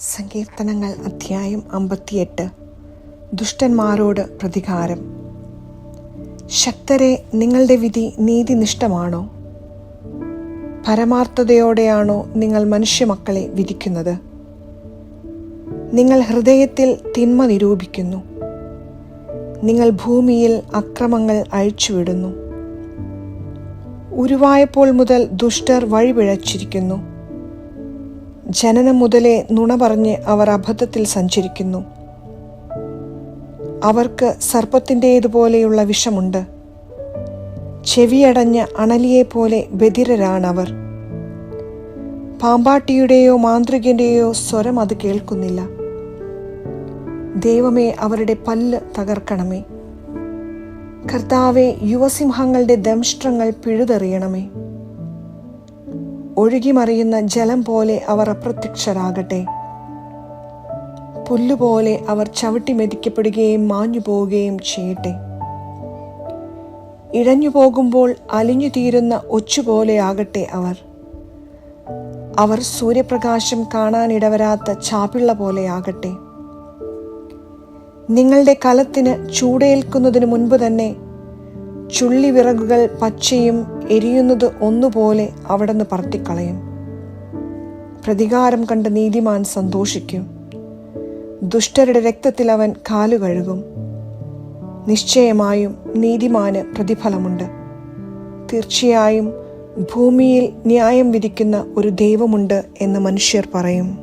സങ്കീർത്തനങ്ങൾ അധ്യായം 58. ദുഷ്ടന്മാരോട് പ്രതികാരം. ശക്തരെ, നിങ്ങളുടെ വിധി നീതിനിഷ്ഠമാണോ? പരമാർത്ഥതയോടെയാണോ നിങ്ങൾ മനുഷ്യമക്കളെ വിധിക്കുന്നത്? നിങ്ങൾ ഹൃദയത്തിൽ തിന്മ നിരൂപിക്കുന്നു. നിങ്ങൾ ഭൂമിയിൽ അക്രമങ്ങൾ അഴിച്ചുവിടുന്നു. ഉരുവായപ്പോൾ മുതൽ ദുഷ്ടർ വഴിപിഴച്ചിരിക്കുന്നു. ജനനം മുതലേ നുണ പറഞ്ഞ് അവർ അബദ്ധത്തിൽ സഞ്ചരിക്കുന്നു. അവർക്ക് സർപ്പത്തിൻ്റേതുപോലെയുള്ള വിഷമുണ്ട്. ചെവിയടഞ്ഞ അണലിയെപ്പോലെ ബധിരരാണവർ. പാമ്പാട്ടിയുടെയോ മാന്ത്രികന്റെയോ സ്വരം അത് കേൾക്കുന്നില്ല. ദൈവമേ, അവരുടെ പല്ല് തകർക്കണമേ. കർത്താവേ, യുവസിംഹങ്ങളുടെ ദംഷ്ട്രങ്ങൾ പിഴുതെറിയണമേ. ഒഴുകിമറിയുന്ന ജലം പോലെ അവർ അപ്രത്യക്ഷരാകട്ടെ. പുല്ലുപോലെ അവർ ചവിട്ടി മെതിക്കപ്പെടുകയും മാഞ്ഞു പോവുകയും ചെയ്യട്ടെ. ഇഴഞ്ഞു പോകുമ്പോൾ അലിഞ്ഞു തീരുന്ന ഒച്ചുപോലെ ആകട്ടെ അവർ. അവർ സൂര്യപ്രകാശം കാണാനിടവരാത്ത ചാപിള്ള പോലെ ആകട്ടെ. നിങ്ങളുടെ കലത്തിന് ചൂടേൽക്കുന്നതിന് മുൻപ് തന്നെ ചുള്ളിവിറകുകൾ പച്ചയും എരിയുന്നത് ഒന്നുപോലെ അവിടുന്ന് പറത്തിക്കളയും. പ്രതികാരം കണ്ട് നീതിമാൻ സന്തോഷിക്കും. ദുഷ്ടരുടെ രക്തത്തിൽ അവൻ കാലുകഴുകും. നിശ്ചയമായും നീതിമാന് പ്രതിഫലമുണ്ട്. തീർച്ചയായും ഭൂമിയിൽ ന്യായം വിധിക്കുന്ന ഒരു ദൈവമുണ്ട് എന്ന് മനുഷ്യർ പറയും.